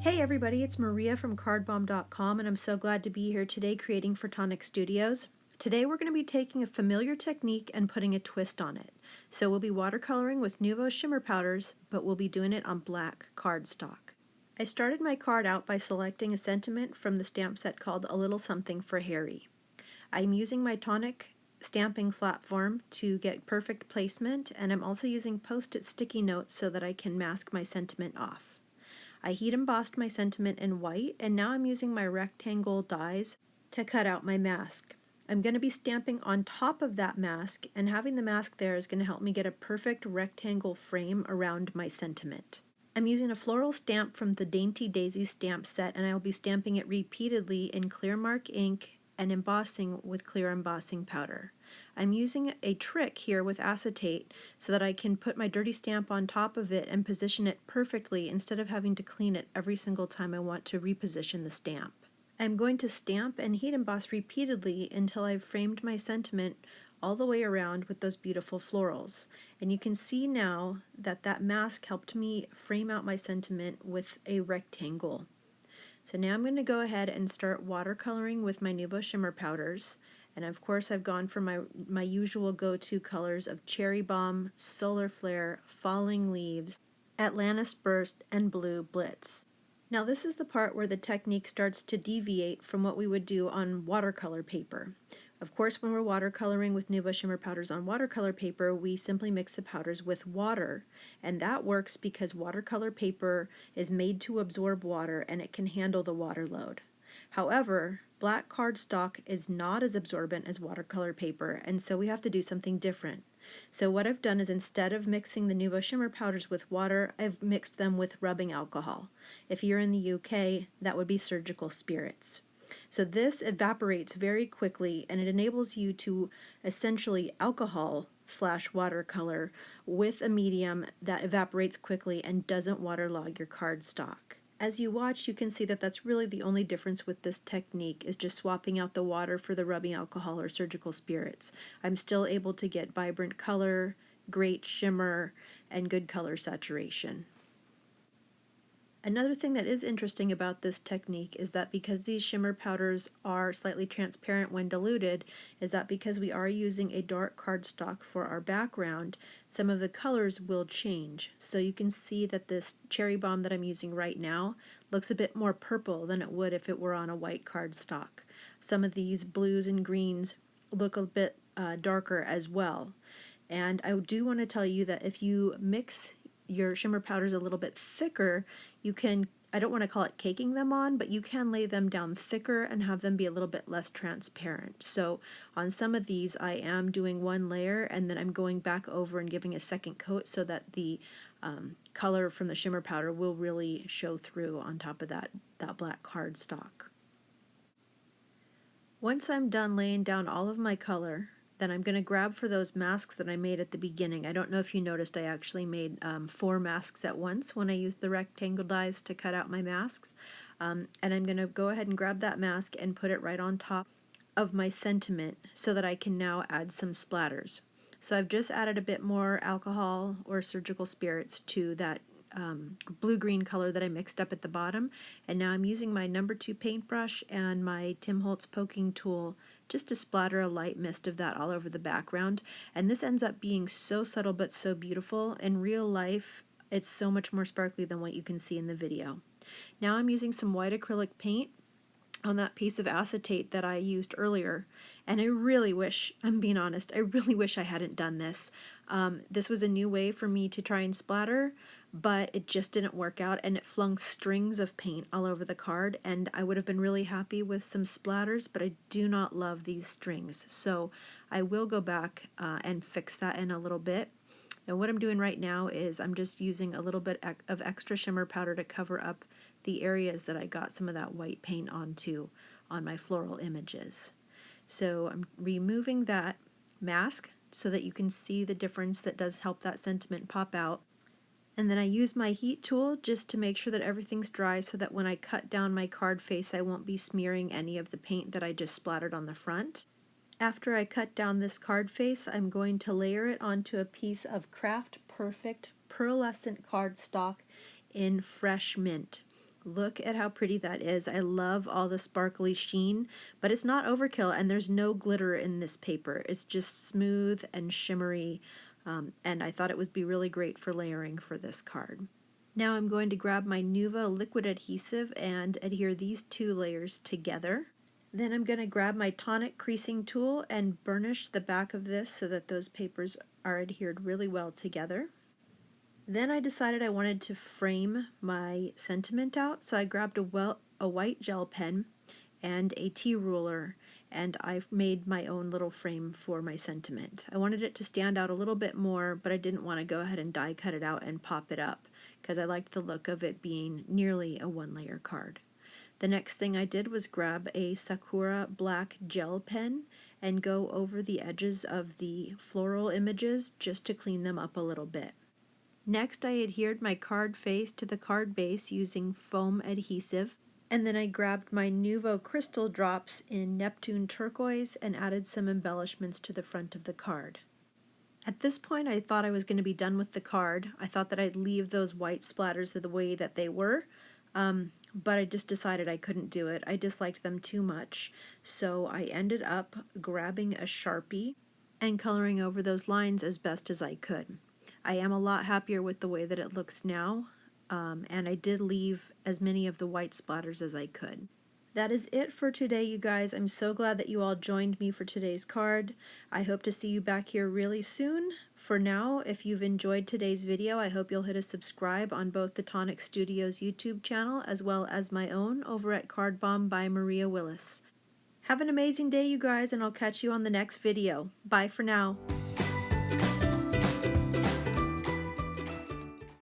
Hey everybody, it's Maria from cardbomb.com and I'm so glad to be here today creating for Tonic Studios. Today we're going to be taking a familiar technique and putting a twist on it. So we'll be watercoloring with Nuvo Shimmer powders, but we'll be doing it on black cardstock. I started my card out by selecting a sentiment from the stamp set called A Little Something for Harry. I'm using my Tonic stamping platform to get perfect placement, and I'm also using post-it sticky notes so that I can mask my sentiment off. I heat embossed my sentiment in white, and now I'm using my rectangle dies to cut out my mask. I'm going to be stamping on top of that mask, and having the mask there is going to help me get a perfect rectangle frame around my sentiment. I'm using a floral stamp from the Dainty Daisies stamp set, and I will be stamping it repeatedly in clear mark ink and embossing with clear embossing powder. I'm using a trick here with acetate so that I can put my dirty stamp on top of it and position it perfectly instead of having to clean it every single time I want to reposition the stamp. I'm going to stamp and heat emboss repeatedly until I've framed my sentiment all the way around with those beautiful florals. And you can see now that that mask helped me frame out my sentiment with a rectangle. So now I'm going to go ahead and start watercoloring with my Nuvo Shimmer powders. And of course I've gone for my usual go-to colors of Cherry Bomb, Solar Flare, Falling Leaves, Atlantis Burst, and Blue Blitz. Now this is the part where the technique starts to deviate from what we would do on watercolor paper. Of course, when we're watercoloring with Nuvo Shimmer powders on watercolor paper, we simply mix the powders with water. And that works because watercolor paper is made to absorb water and it can handle the water load. However, black cardstock is not as absorbent as watercolor paper, and so we have to do something different. So what I've done is instead of mixing the Nuvo Shimmer powders with water, I've mixed them with rubbing alcohol. If you're in the UK, that would be surgical spirits. So this evaporates very quickly, and it enables you to essentially alcohol/watercolor with a medium that evaporates quickly and doesn't waterlog your cardstock. As you watch, you can see that that's really the only difference with this technique, is just swapping out the water for the rubbing alcohol or surgical spirits. I'm still able to get vibrant color, great shimmer, and good color saturation. Another thing that is interesting about this technique is that because these shimmer powders are slightly transparent when diluted, is that because we are using a dark cardstock for our background, some of the colors will change. So you can see that this Cherry Bomb that I'm using right now looks a bit more purple than it would if it were on a white cardstock. Some of these blues and greens look a bit darker as well. And I do want to tell you that if you mix your shimmer powders a little bit thicker, you can, I don't want to call it caking them on, but you can lay them down thicker and have them be a little bit less transparent. So on some of these I am doing one layer and then I'm going back over and giving a second coat so that the color from the shimmer powder will really show through on top of that black cardstock. Once I'm done laying down all of my color, then I'm going to grab for those masks that I made at the beginning. I don't know if you noticed I actually made 4 masks at once when I used the rectangle dies to cut out my masks. And I'm going to go ahead and grab that mask and put it right on top of my sentiment so that I can now add some splatters. So I've just added a bit more alcohol or surgical spirits to that blue-green color that I mixed up at the bottom, and now I'm using my number 2 paintbrush and my Tim Holtz poking tool just to splatter a light mist of that all over the background. And this ends up being so subtle but so beautiful. In real life, it's so much more sparkly than what you can see in the video. Now I'm using some white acrylic paint on that piece of acetate that I used earlier, and I really wish, I'm being honest, I really wish I hadn't done this. This was a new way for me to try and splatter, but it just didn't work out, and it flung strings of paint all over the card, and I would have been really happy with some splatters, but I do not love these strings, so I will go back and fix that in a little bit. And what I'm doing right now is I'm just using a little bit of extra shimmer powder to cover up the areas that I got some of that white paint onto on my floral images. So I'm removing that mask so that you can see the difference that does help that sentiment pop out. And then I use my heat tool just to make sure that everything's dry so that when I cut down my card face I won't be smearing any of the paint that I just splattered on the front. After I cut down this card face, I'm going to layer it onto a piece of Craft Perfect Pearlescent cardstock in Fresh Mint. Look at how pretty that is. I love all the sparkly sheen, but it's not overkill and there's no glitter in this paper. It's just smooth and shimmery, and I thought it would be really great for layering for this card. Now I'm going to grab my Nuvo liquid adhesive and adhere these two layers together. Then I'm going to grab my Tonic creasing tool and burnish the back of this so that those papers are adhered really well together. Then I decided I wanted to frame my sentiment out, so I grabbed a white gel pen and a T-ruler, and I've made my own little frame for my sentiment. I wanted it to stand out a little bit more, but I didn't want to go ahead and die cut it out and pop it up, because I liked the look of it being nearly a one-layer card. The next thing I did was grab a Sakura black gel pen and go over the edges of the floral images just to clean them up a little bit. Next, I adhered my card face to the card base using foam adhesive, and then I grabbed my Nuvo crystal drops in Neptune turquoise and added some embellishments to the front of the card. At this point, I thought I was going to be done with the card. I thought that I'd leave those white splatters the way that they were, but I just decided I couldn't do it. I disliked them too much, so I ended up grabbing a Sharpie and coloring over those lines as best as I could. I am a lot happier with the way that it looks now, and I did leave as many of the white splatters as I could. That is it for today, you guys. I'm so glad that you all joined me for today's card. I hope to see you back here really soon. For now, if you've enjoyed today's video, I hope you'll hit a subscribe on both the Tonic Studios YouTube channel as well as my own over at Card Bomb by Maria Willis. Have an amazing day, you guys, and I'll catch you on the next video. Bye for now.